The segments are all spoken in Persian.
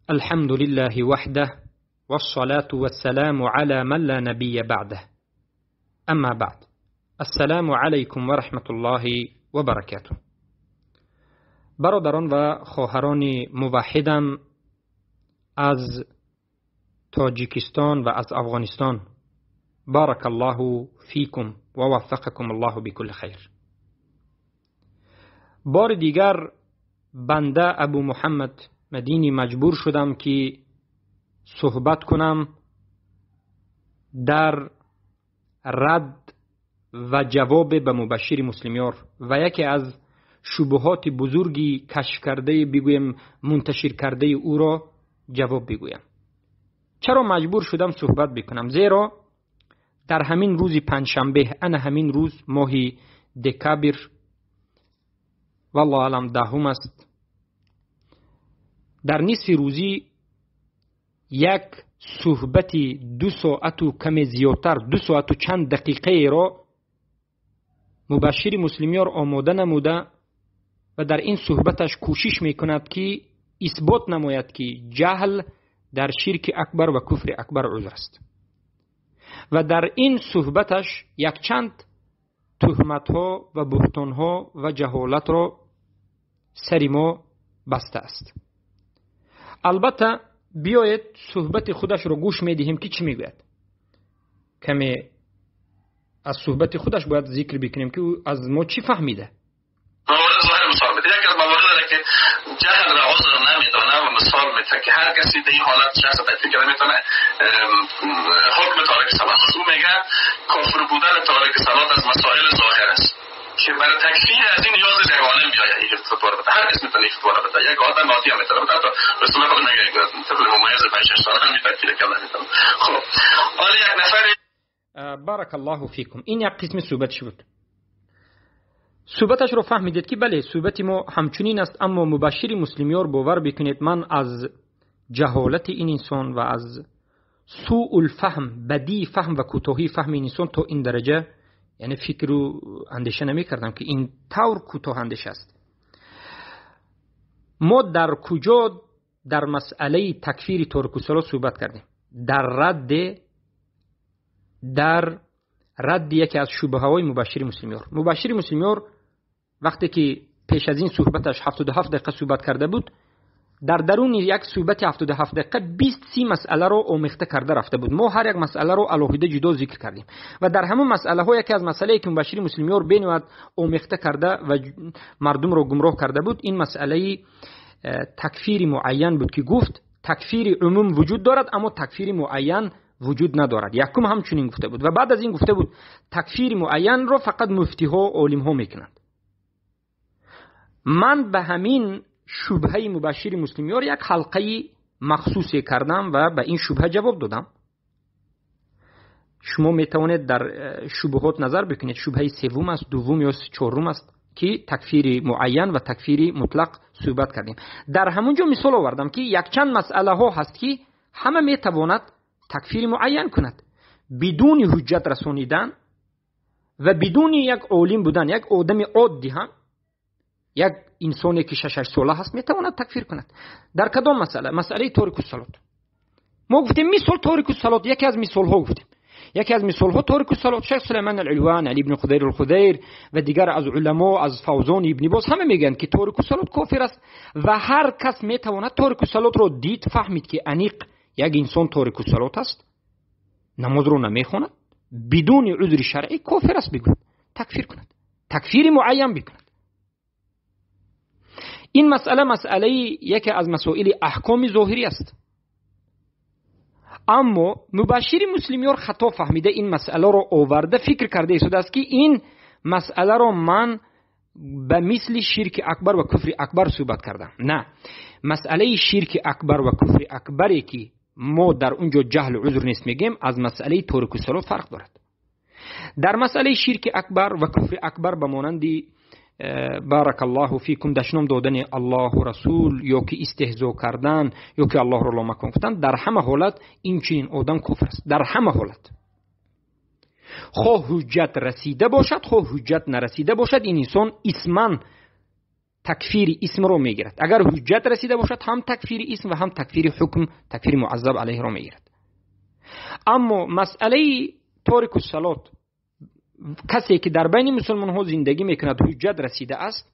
الحمد لله وحده والصلاة والسلام على من لا نبي بعده. اما بعد، السلام علیکم و رحمت الله و برکاته. برادران و خواهران موحدم از تاجیکستان و از افغانستان، بارک الله فیکم و وفقکم الله بكل خیر. بار دیگر بنده ابو محمد مدینی مجبور شدم که صحبت کنم در رد و جواب به مبشر مسلمیار و یکی از شبهات بزرگی کشف کرده، بگویم منتشر کرده او را جواب بگویم. چرا مجبور شدم صحبت بکنم؟ زیرا در همین روز پنجشنبه، همین روز ماه دکبر، والله اعلم دهم است، در نصف روزی یک صحبت 2 ساعت و کمی زیادتر، 2 ساعت و چند دقیقه را مبشر مسلمیار آماده نموده و در این صحبتش کوشش میکند که اثبات نماید که جهل در شرک اکبر و کفر اکبر عذر است. و در این صحبتش یک چند تهمت ها و بهتان ها و جهالت را سر ما بسته است. البته بیایید صحبت خودش رو گوش میدهیم که چی میگوید. کمی از صحبت خودش باید ذکر بکنیم که او از ما چی فهمیده. موارد ظاهر مثال میده. یکی از مواردی که جهل را عذر نمیدانه و مثال میده که هر کسی در این حالت شخص فکر نمیتونه حکم تارک صلات است. او میگه کافر بودن تارک صلات از مسائل ظاهر است که برای تکفیر از این نیاز یگانه میآید. یک فتوا بده، هر کس میتونه یک فتوا بده. یک آدم عادی هم میتونه بده. رسول الله میگه طفل ممیز 5-6 ساله هم تکفیر کامل میتونه. خب حالا یک نفر بارک الله فیکم، این یک قسم صحبتش بود. صحبتش رو فهمیدید که بله صحبت ما همچنین است، اما مبشر مسلمیار باور بکنید من از جهالت این انسان و از سوء الفهم، بدی فهم و کوتاهی فهم این انسان تا این درجه یعنی فکر و اندیشه نمی کردم که این طور کوتاه اندیشه است. ما در کجا در مسئله تکفیر تارک الصلات صحبت کردیم؟ در رد یکی از شبهه های مبشر مسلمیار. مبشر مسلمیار وقتی که پیش از این صحبتش 77 دقیقه صحبت کرده بود، در درون یک صحبت 77 دقیقه 20-30 مسئله رو آمیخته کرده رفته بود. ما هر یک مسئله رو علاوه جدا ذکر کردیم و در همون مسئله ها یکی از مسئله که مبشر مسلمیار بنواد آمیخته کرده و مردم رو گمراه کرده بود، این مسئله تکفیر معین بود که گفت تکفیر عموم وجود دارد اما تکفیر معین وجود ندارد. یکم همچنین گفته بود و بعد از این گفته بود تکفیر معین رو فقط مفتی ها و عالم ها میکنند. من به همین شبهه مبشر مسلمیار یک حلقه مخصوصی کردم و به این شبهه جواب دادم. شما میتوانید در شبهات نظر بکنید. شبهه سوم است، دوم یا چهارم است که تکفیر معین و تکفیر مطلق صحبت کردیم. در همونجا مثال آوردم که یک چند مسئله ها هست که همه میتواند تکفیر معین کند بدون حجت رسانیدن و بدون یک عالم بودن. یک آدم عادی هم، یک انسانی که 6 ساله هست میتواند تکفیر کند. در کدام مسئله؟ مسئله تارک الصلات. ما گفتیم مثال تارک الصلات، یکی از مثال ها گفتیم. یکی از مثال ها تارک الصلات شیخ سلیمان العلوان، علی ابن خضیر الخضیر و دیگر از علما، از فوزان ابن باز همه میگن که تارک الصلات کافر است و هر کس میتواند تارک الصلات رو دید فهمید که انیق یک انسان تارک الصلات است، نماز رو نمیخواند، بدون عذر شرعی کافر است، بگوید تکفیر کند، تکفیر معین بکند. این مسئله یکی از مسائل احکام ظاهری است. اما مبشر مسلمیار خطا فهمیده این مسئله رو آورده، فکر کرده ایستاده است که این مسئله رو من به مثل شرک اکبر و کفر اکبر صحبت کردم. نه، مسئله شرک اکبر و کفر اکبری که ما در اونجا جهل و عذر نیست میگیم از مسئله تارک الصلات فرق دارد. در مسئله شرک اکبر و کفر اکبر به مانندی بارک الله فیکم دشنام دادن الله و رسول یا که استهزا کردن یا که الله را لامکان گفتن، در همه حالت این چنین آدم کفر است. در همه حالت، خواه حجت رسیده باشد خواه حجت نرسیده باشد، این انسان اسمن تکفیر اسم رو میگیرد. اگر حجت رسیده باشد هم تکفیر اسم و هم تکفیر حکم، تکفیر معذب علیه رو میگیرد. اما مسئله تارک الصلاة، کسی که در بین مسلمان ها زندگی میکند حجت رسیده است،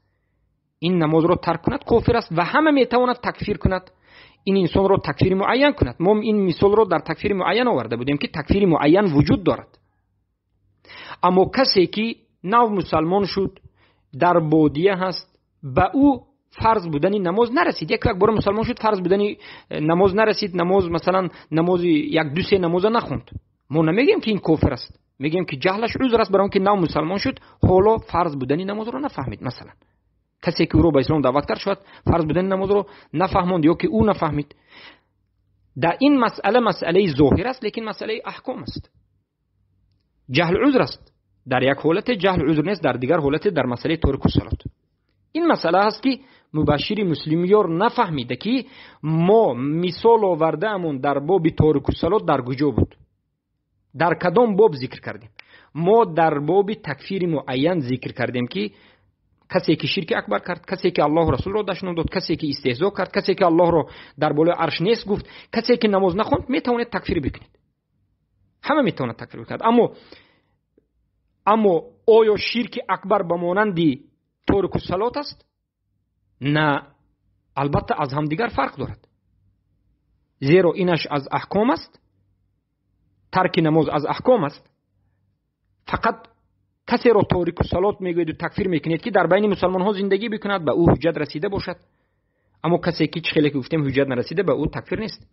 این نماز رو ترک کند کافر است و همه میتواند تکفیر کند، این انسان رو تکفیر معین کند. ما این مثال رو در تکفیر معین آورده بودیم که تکفیر معین وجود دارد. اما کسی که نو مسلمان شد، در بادیه هست، به او فرض بودن نماز نرسید، یک بار مسلمان شد فرض بودن نماز نرسید، نماز مثلا نماز یک دو سه نماز نخوند، ما نمیگیم که این کافر است، میگیم که جهلش عذر است، برای اون که نو مسلمان شد حالا فرض بودن نماز رو نفهمید. مثلا کسی که او رو به اسلام دعوت کرد شد فرض بودن نماز رو نفهموند یا که او نفهمید. در این مسئله ظاهر است، لیکن مسئله احکام است. جهل عذر است، در یک حالت جهل عذر نیست، در دیگر حالت در مسئله ترک الصلاة. این مسئله است که مبشر مسلمیار نفهمیده که ما مثال آوردهمون در باب ترک الصلاة در کجا بود، در کدام باب ذکر کردیم. ما در باب تکفیر معین ذکر کردیم که کسی که شرک اکبر کرد، کسی که الله رسول رو دشنام داد، کسی که استهزا کرد، کسی که الله رو در بالای عرش نیست گفت، کسی که نماز نخوند، میتواند تکفیر بکنید. همه میتواند تکفیر بکنید. اما آیا شرک اکبر به مانندی ترک الصلاة است؟ نه، البته از هم دیگر فرق دارد، زیرا اینش از احکام است، ترک نماز از احکام است. فقط کسی را تارک الصلاة میگوید و تکفیر میکنید که در بین مسلمان ها زندگی بکند، به او حجت رسیده باشد. اما کسی که خیلی گفتیم حجت نرسیده، به او تکفیر نیست.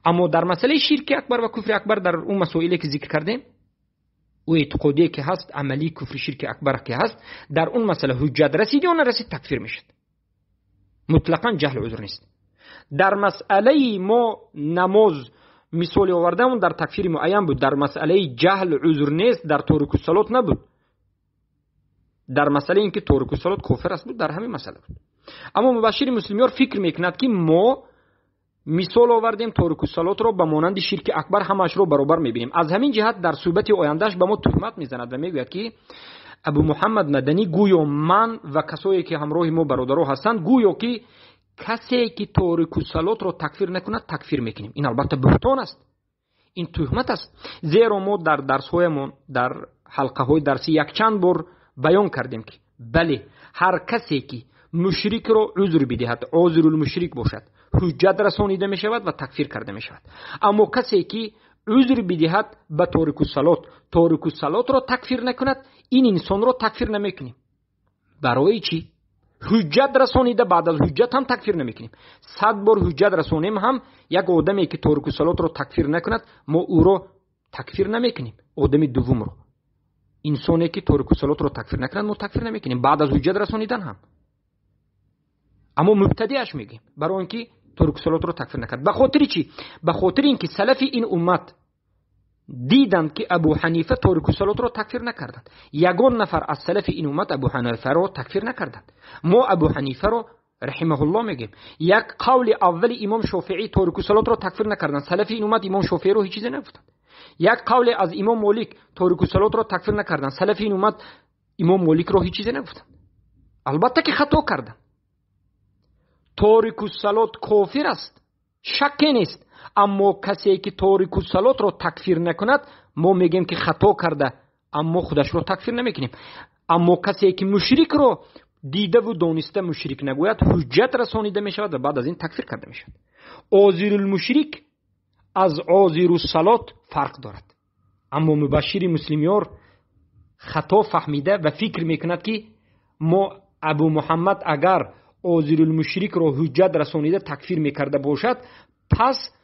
اما در مسئله شرک اکبر و کفر اکبر، در اون مسائلی که ذکر کردیم، او اعتقادی که هست، عملی کفر شرک اکبر که هست، در اون مسئله حجت رسید یا نرسید تکفیر میشد، مطلقاً جهل عذر نیست. در مسئله ما نماز مثال آوردم در تکفیر معین بود، در مسئله جهل عذر نیست، در تارک الصلاة نبود. در مسئله اینکه تارک الصلاة کافر است بود، در همین مسئله بود. اما مبشر مسلمیار فکر میکند که ما مثال آوردیم تارک الصلاة رو به مانند شرک اکبر همش رو برابر میبینیم. از همین جهت در صحبت آیندهش به ما تهمت میزند و میگوید که ابو محمد مدنی گویا من و کسایی که همراه ما برادرها هستند گویا که کسی که تارک الصلاة رو تکفیر نکند تکفیر میکنیم. این البته بهتان است، این تهمت است. زیرا ما در درس‌هایمون، در حلقه‌های درسی یک چند بار بیان کردیم که بله، هر کسی که مشرک رو عذر بدهد، عذر المشرک باشد، حجت رسانیده می شود و تکفیر کرده می شود. اما کسی که عذر بدهد به تارک الصلاة، تارک الصلاة رو تکفیر نکند، این انسان رو تکفیر نمیکنیم. برای چی؟ حجت رسانیده بعد از حجت هم تکفیر نمیکنیم. 100 بار حجت رسانیم هم یک آدمی که تارک الصلاة رو تکفیر نکند، ما او رو تکفیر نمیکنیم. آدم دوم رو، انسانی که تارک الصلاة رو تکفیر نکند، ما تکفیر نمیکنیم بعد از حجت رسانیدن هم. اما مبتدیش میگیم برای اینکه تارک الصلاة رو تکفیر نکرد. به خاطر چی؟ به خاطر اینکه سلف این امت دیدند که ابو حنیفه تارک الصلاة رو تکفیر نکردند. یگان نفر از سلف این امت ابو حنیفه رو تکفیر نکردند. ما ابو حنیفه رو رحمه الله میگیم. یک قول اول امام شافعی تارک الصلاة رو تکفیر نکردند. سلف این امت امام شافعی رو هیچ چیزی نگفتند. یک قول از امام مالک تارک الصلاة رو تکفیر نکردند. سلف این امت امام مالک رو هیچ چیزی نگفتند. البته که خطا کردند. تارک الصلاة کافر است، شک نیست. اما کسی که تارک الصلاة رو تکفیر نکند، ما میگیم که خطا کرده، اما خودش رو تکفیر نمیکنیم. اما کسی که مشرک رو دیده و دانسته مشرک نگوید، حجت رسانیده میشود و بعد از این تکفیر کرده میشود. عاذر المشرک از عاذر الصلاة فرق دارد. اما مبشر مسلمیار خطا فهمیده و فکر میکند که ما ابو محمد اگر عاذر المشرک رو حجت رسانیده تکفیر میکرده باشد، پس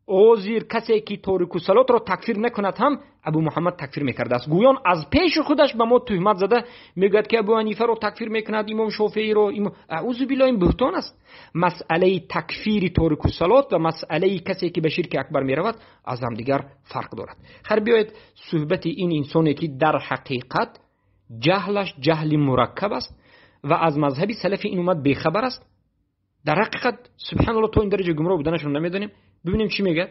عاذر کسی که تارک الصلاة رو تکفیر نکند هم ابو محمد تکفیر میکرده است. گویان از پیش خودش به ما تهمت زده، میگوید که ابو حنیفه رو تکفیر میکند، امام شافعی رو اعوذ بالله، این بهتان است. مسئله تکفیر تارک الصلاة و مسئله کسی که به شرک اکبر میرود از هم دیگر فرق دارد. خیر بیایید صحبت این انسانی که در حقیقت جهلش جهل مرکب است و از مذهبی سلف این امت بیخبر است، در حقیقت سبحان الله تو این درجه گمراه بودنشون نمیدونیم. ببینیم چی میگه.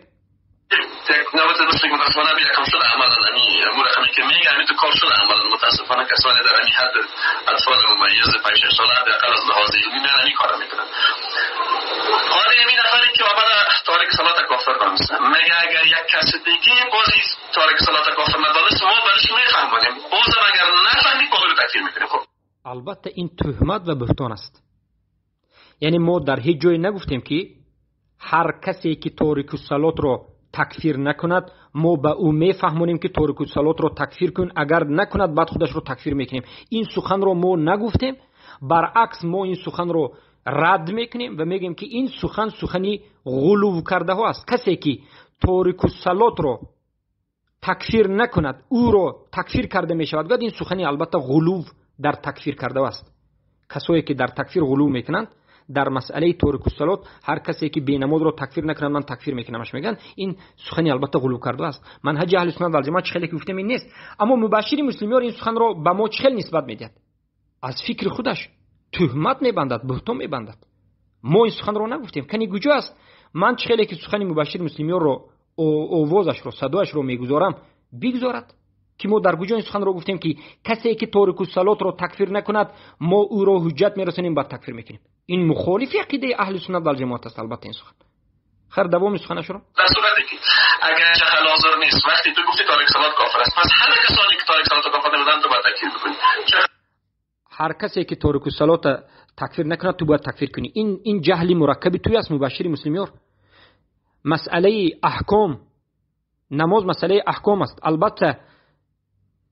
یک نوبت مثل که متاسفانه یکم شده عملا امور رقمی که میگه همین تو کار شده عملا متاسفانه کسانی در همین حد اطفال ممیز 5-6 ساله حداقل از لحاظ علمی میان همین کارا میکنن. حالا همین نفری که آمده تارک صلات کافر دانسته میگه اگر یک کسی دیگه بازی تارک صلات کافر ندانست ما برش میفهمونیم، بازم اگر نفهمید قابل تکفیر میکنیم. خب البته این تهمت و بهتان است. یعنی ما در هیچ جای نگفتیم که هر کسی که تارک الصلات رو تکفیر نکند ما به او میفهمونیم که تارک الصلات رو تکفیر کن، اگر نکند بعد خودش رو تکفیر میکنیم. این سخن رو ما نگفتیم، برعکس ما این سخن رو رد میکنیم و میگیم که این سخنی غلو کرده ها است. کسی که تارک الصلات رو تکفیر نکند او رو تکفیر کرده میشود. بعد این سخنی البته غلو در تکفیر کرده است. کسایی که در تکفیر غلو میکنند در مسئله تارک الصلات، هر کسی که بی نماز رو تکفیر نکند من تکفیر میکنمش میگن، این سخنی البته غلو کرده است. منهج اهل سنت و الجماعت چخیلی که گفتم این نیست، اما مبشر مسلمیان این سخن رو به ما چخیل نسبت میدهد، از فکر خودش تهمت میبندد، بهتان میبندد. ما این سخن رو نگفتیم. کنی گوجه است من چخیلی که سخن مبشر مسلمیان رو آوازش رو صدایش رو میگذارم بگذارد که ما در کجا این سخن رو گفتیم که کسی که تارک الصلات رو تکفیر نکند ما او رو حجت میرسونیم بعد تکفیر میکنیم. این مخالف عقیده اهل سنت و جماعت است. البته این سخن خیر دوام سخنش رو در صورتی که اگر جهل حاضر نیست وقتی تو گفتی تارک صلات کافر است، پس همه کسانی که تارک صلات کافر نمیدونن تو باید تکفیر بکنی. هر کسی که تارک الصلات تکفیر نکند تو باید تکفیر کنی. این جهل مرکبی توی است مبشر مسلمیان. مسئله احکام نماز مسئله احکام است. البته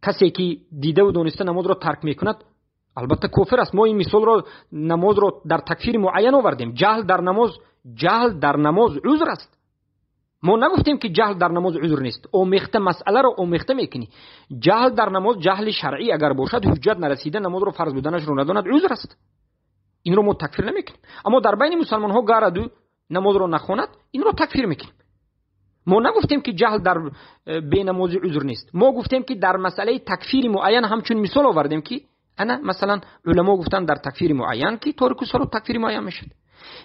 کسی که دیده و دانسته نماز را ترک میکند البته کافر است. ما این مثال رو نماز رو در تکفیر معین آوردیم. جهل در نماز عذر است. ما نگفتیم که جهل در نماز عذر نیست. اومیخته مسئله رو اومیخته میکنی. جهل در نماز جهل شرعی اگر باشد حجت نرسیده نماز رو فرض بودنش رو نداند عذر است. این رو ما تکفیر نمیکنیم. اما در بین مسلمان ها گردو نماز رو نخواند این رو تکفیر میکنیم. ما نگفتیم که جهل در بینمازی عذر نیست. ما گفتیم که در مسئله تکفیر معین همچون مثال آوردیم که انا مثلا علما گفتن در تکفیر معین که تارک الصلات تکفیر معین میشد.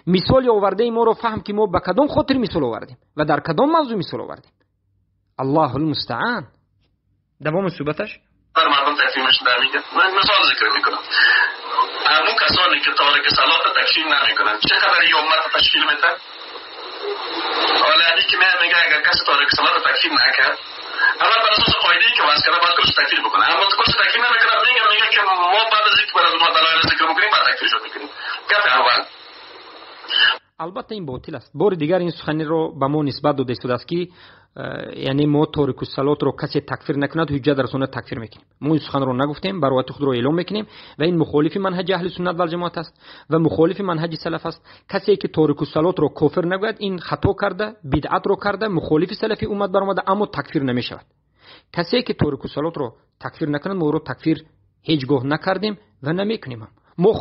مثال آورده ما رو فهم که ما به کدام خاطر مثال آوردیم و در کدام موضوع مثال آوردیم. الله المستعان. دوام صحبتش در مردم تکفیرش نمیگه. من مثال ذکر میکنم. همون کسانی که تارک صلات تکفیر نمیکنن چقدر این امت تشکیل میده؟ حالا که میگه اگر کسی تارک صلات تکفیر نکرد اول بر اساس قاعده‌ای که وضع کرده باید کلش تکفیر بکنه، اما تو کلش تکفیر نمیکنه میگه که ما بعد از اینکه برای ما دلایل ذکر بکنیم بعد تکفیرش میکنیم. گپ اول البته این باطل است. بار دیگر این سخنی رو به ما نسبت داده شده است که یعنی ما تارک الصلات رو کسی تکفیر نکند حجت رسونه تکفیر میکنیم. ما این سخن رو نگفتیم، برایت خود رو اعلام میکنیم و این مخالف منهج اهل سنت و جماعت است و مخالف منهج سلف است. کسی که تارک الصلات رو کافر نگوید این خطا کرده، بدعت رو کرده، مخالف سلفی امت برآمده اما تکفیر نمیشود. کسی که تارک الصلات رو تکفیر نکند ما رو تکفیر هیچگاه نکردیم و نمیکنیم. ما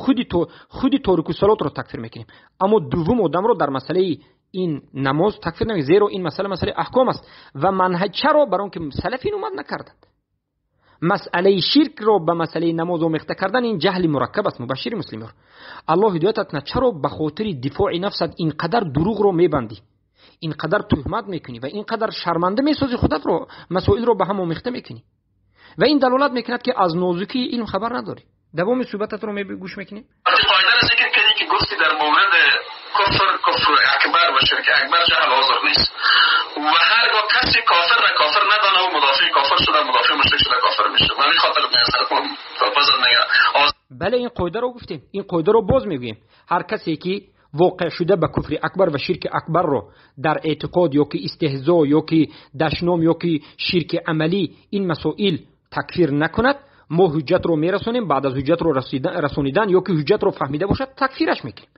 خودی تارک الصلات رو تکفیر میکنیم اما دوم آدم رو در مسئله این نماز تکفیر نمیکنیم، زیرا این مسئله احکام است و منهج چرا برای که سلفین اومد نکردند. مسئله شرک رو به مسئله نماز آمیخته کردن این جهل مرکب است. مبشر مسلمان الله هدایتت نه چرا به خاطر دفاع نفست اینقدر دروغ رو میبندی، اینقدر تهمت میکنی و اینقدر شرمنده میسازی خودت رو، مسائل رو به هم آمیخته میکنی و این دلالت میکند که از نازکی علم خبر نداری. دوام صحبتت رو گوش میکنیم. قاعده را ذکر کردی که گفتی در مورد کفر اکبر و شرک اکبر جهل حاضر نیست و هرگاه کسی کافر را کافر ندانه و مدافع کافر شده مدافع مشرک شده کافر میشه. من این خاطر بله این قاعده رو گفتیم، این قاعده رو باز میگوییم. هر کسی که واقع شده به کفر اکبر و شرک اکبر رو در اعتقاد یا که استهزاء یا که دشنام یا که شرک عملی این مسائل تکفیر نکند ما حجت رو میرسونیم، بعد از حجت رو رسونیدن یا که حجت رو فهمیده باشد تکفیرش میکنیم.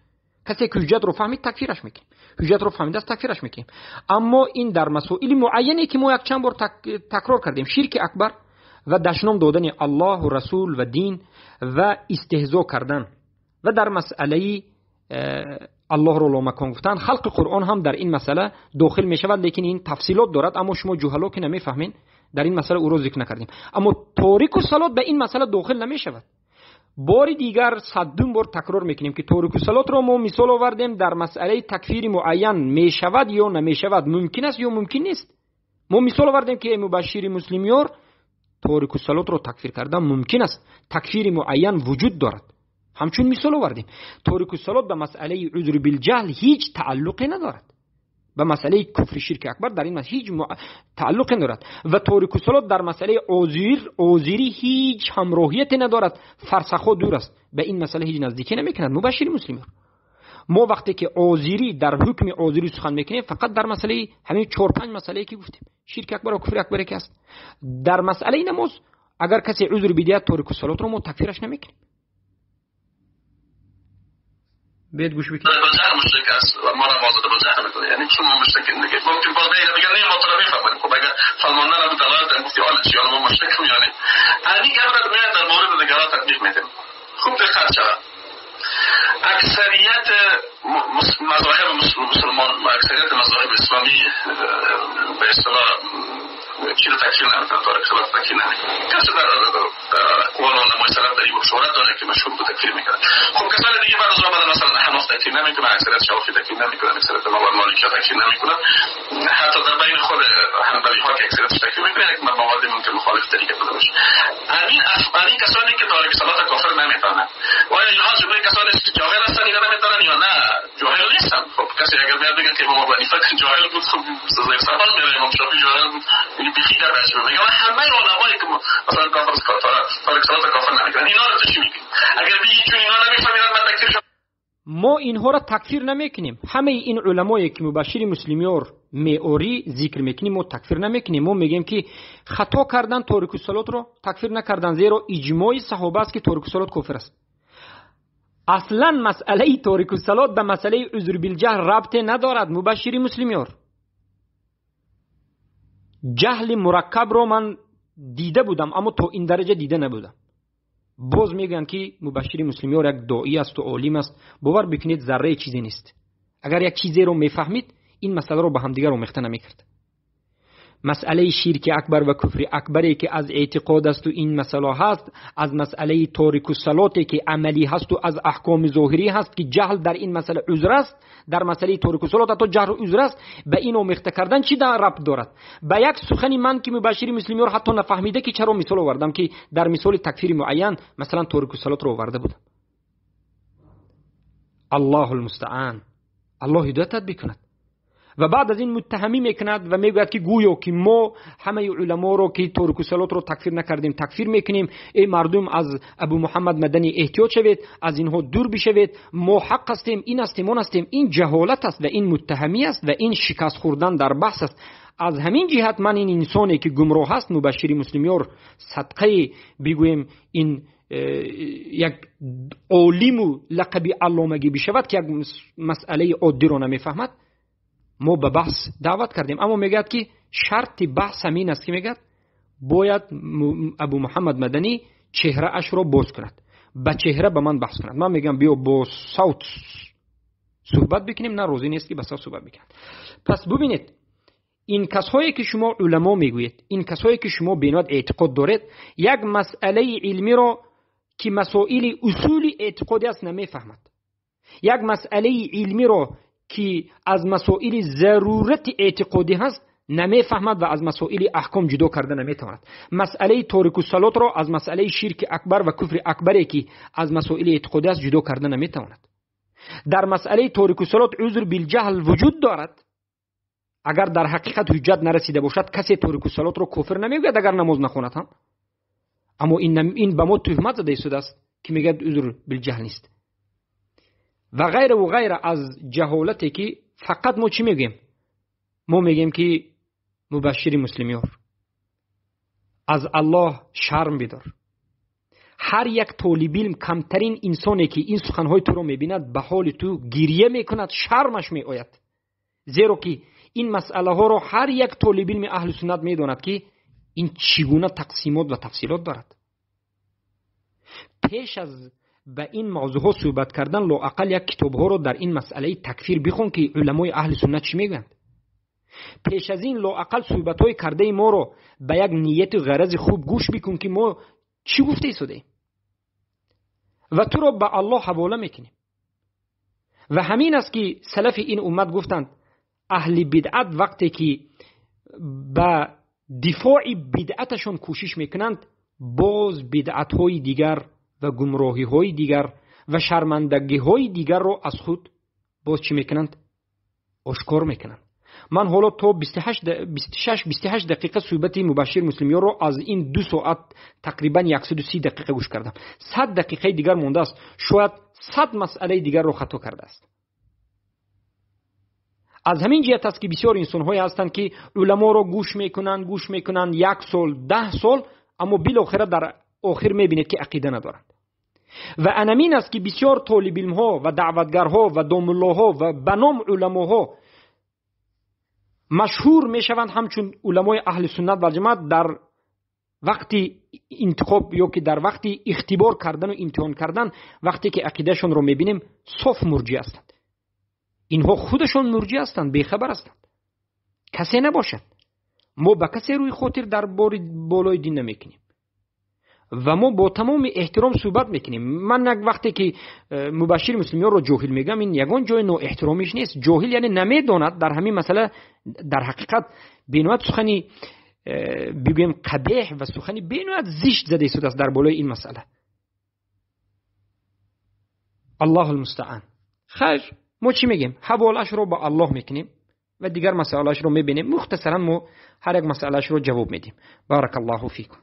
کسی که حجت رو فهمید تکفیرش میکنیم، حجت رو فهمیده است تکفیرش میکنیم. اما این در مسائل معینی که ما یک چند بار تکرار کردیم، شرک اکبر و دشنام دادن الله و رسول و دین و استهزاء کردن و در مسئله الله رو لامکان گفتن، خلق قرآن هم در این مسئله داخل میشود، لیکن این تفصیلات دارد اما شما جهلا که نمیفهمین در این مسئله او رو ذکر نکردیم. اما تارک الصلات به این مسئله داخل نمیشود. بار دیگر صدوم بار تکرار میکنیم که تارک الصلات رو ما مثال آوردیم در مسئله تکفیر معین میشود یا نمیشود، ممکن است یا ممکن نیست. ما مثال آوردیم که مبشر مسلمیار تارک الصلات رو تکفیر کردن ممکن است، تکفیر معین وجود دارد. همچون مثال آوردیم تارک الصلات به مسئله عذر بالجهل هیچ تعلقی ندارد، به مسئله کفر شرک اکبر در این مسئله هیچ تعلق ندارد و تارک الصلات در مسئله عذری هیچ همراهیت ندارد، فرسخ دور است، به این مسئله هیچ نزدیکی نمیکند مبشر مسلمیار. ما وقتی که عذری در حکم عذری سخن میکنیم فقط در مسئله همین 4-5 مسئله که گفتیم، شرک اکبر و کفر اکبر که است. در مسئله نماز اگر کسی عذر بدهد تارک الصلات رو ما تکفیرش نمیکنیم. بیاد گوش بکنید. بجاه مشرک است و ما را واضح بجاه میکنه، یعنی چون مشرک دیگه ممکن باز بگه نه ما تو رو میفهمیم. خب اگر فرمانده نبود دلالت گفتی حالا چی، حالا ما مشرک یعنی علی گفت میاد در مورد دیگران تطبیق میدیم. خوب دقت شد اکثریت مذاهب مسلمان و اکثریت مذاهب اسلامی به اصطلاح چی رو تکفیر نمیکنن، تارک الصلات تکفیر نمیکنن. کسی در اقوال علمای سلف در این شهرت داره که مشهور به تکفیر میکنن. خب کسان دیگه بعد از آمدن مثلا حناف تکفیر نمیکنن، اکثریت شافعی تکفیر نمیکنن، اکثریت مالکی تکفیر نمیکنن، حتی در بین خود حنبلی ها که اکثریتش تکفیر میکنن یک موادی ممکن مخالف طریقه بوده باشه. این کسانی که تارک الصلات کافر نمیتونن و آیا اینها جمله کسانی که جاهل هستن اینا نمیتونن یا نه جاهل نیستن؟ خب کسی اگر بیاد بگه که امام حنیفه جاهل بود، خب سزای سوال میره، امام شافعی جاهل بود، این بیخی در بچه میگه و همه علمایی که مثلا کافر تارک الصلات کافر نمیکنن اینا رو تو چی میگی؟ اگر بگی چون اینا نمیفهمیدن من تکفیر شدم. ما اینها را تکفیر نمیکنیم. همه این علمایی که مبشر مسلمیار معیاری ذکر میکنیم ما تکفیر نمیکنیم. ما میگیم که خطا کردن تارک الصلات رو تکفیر نکردن، زیرا اجماع صحابه است که تارک الصلات کفر است. اصلا مسئله تارک الصلات به مسئله عذر بالجهل ربط ندارد مبشر مسلمیار. جهل مرکب رو من دیده بودم اما تا این درجه دیده نبودم. باز میگن که مبشر مسلمیار یک داعی است و عالم است، باور بکنید ذره چیزی نیست. اگر یک چیزی رو میفهمید این مسئله رو به هم دیگر آمیخته نمیکرد. مسئله شرک اکبر و کفر اکبری که از اعتقاد است و این مسئله هست، از مسئله تارک الصلاتی که عملی هست و از احکام ظاهری هست که جهل در این مسئله عذر است، در مسئله تارک الصلات حتی جهل عذر است، به این آمیخته کردن چی در ربط دارد؟ به یک سخنی من که مبشر مسلمیار حتی نفهمیده که چرا مثال آوردم که در مثال تکفیر معین مثلا تارک الصلات رو آورده بودم. الله المستعان، الله هدایت بکند. و بعد از این متهمی میکند و میگوید که گویا که ما همه علما رو که تارک الصلات رو تکفیر نکردیم تکفیر میکنیم. ای مردم از ابو محمد مدنی احتیاط شوید، از اینها دور بشوید، ما حق هستیم، این هستیم اون هستیم. این جهالت است و این متهمی است و این شکست خوردن در بحث است. از همین جهت من این انسانی که گمراه است مبشر مسلمیار صدقه بگویم این یک عالم و لقب علامگی بشود که یک مسئله عادی رو نمیفهمد، ما به بحث دعوت کردیم. اما میگد که شرط بحث همین است که میگد باید ابو محمد مدنی چهره اش رو باز کند، به چهره به من بحث کند. من میگم بیا با صوت صحبت بکنیم، نه روزی نیست که با صوت صحبت بکنید. پس ببینید این کسایی که شما علما میگویید، این کسایی که شما بیناد اعتقاد دارید، یک مسئله علمی رو که مسائل اصول اعتقادی است نمیفهمد، یک مسئله علمی رو که از مسائل ضرورت اعتقادی هست نمیفهمد و از مسائل احکام جدا کرده نمیتواند. مسئله تارک الصلات را از مسئله شرک اکبر و کفر اکبری که از مسائل اعتقادی است جدا کرده نمیتواند. در مسئله تارک الصلات عذر بالجهل وجود دارد. اگر در حقیقت حجت نرسیده باشد کسی تارک الصلات را کافر نمیگوید اگر نماز نخواند هم. اما این به ما تهمت زده شده است که میگه عذر بالجهل نیست و غیر و غیر از جهالتی که فقط ما چی میگیم؟ ما میگیم که مبشر مسلمیار از الله شرم بدار. هر یک طالب علم کمترین انسانی که این سخنهای تو رو میبیند به حال تو گریه میکند، شرمش میآید، زیرا که این مسئله ها رو هر یک طالب علم اهل سنت میداند که این چگونه تقسیمات و تفصیلات دارد. پیش از به این موضوع ها صحبت کردن لااقل یک کتاب ها رو در این مسئله تکفیر بخون که علمای اهل سنت چی میگویند. پیش از این لااقل صحبت های کرده ما رو به یک نیت و غرض خوب گوش بکن که ما چی گفته شده و تو رو به الله حواله میکنیم. و همین است که سلف این امت گفتند اهل بدعت وقتی که به دفاع بدعتشون کوشش میکنند، باز بدعت‌های دیگر و گمراهی‌های دیگر و شرمندگی‌های دیگر رو از خود باز چی میکنند؟ آشکار میکنند. من حالا تا 26-28 دقیقه صحبت مبشر مسلمیان رو از این 2 ساعت تقریبا 130 دقیقه گوش کردم. 100 دقیقه دیگر مونده است، شاید 100 مسئله دیگر رو خطا کرده است. از همین جهت است که بسیار انسان‌های هستند که علما رو گوش میکنند 1 سال 10 سال، اما بالاخره در آخر میبینید که عقیده ندارند. و انمین است که بسیار طالب علم‌ها و دعوتگرها و دام‌الله‌ها و به نام علماها مشهور میشوند همچون علمای اهل سنت و جماعت در وقتی انتخاب یا که در وقتی اختبار کردن و امتحان کردن، وقتی که عقیدهشون رو میبینیم صاف مرجع هستند. اینها خودشون مرجع هستند، بیخبر هستند، کسی نباشد. ما به کسی روی خاطر در بالای دین نمیکنیم و ما با تمام احترام صحبت میکنیم. من وقتی که مبشر مسلمیان رو جاهل میگم، این یگان جای نو احترامیش نیست. جاهل یعنی نمیداند در همین مسئله در حقیقت بینوات سخنی بگویم قبیح و سخنی بینوات زشت زده شده است در بالای این مسئله. الله المستعان. خیر، ما چی میگیم؟ حوالش رو با الله میکنیم و دیگر مسائلش رو میبینیم. مختصرا ما هر یک مسئلهش رو جواب میدیم. بارک الله فیکم.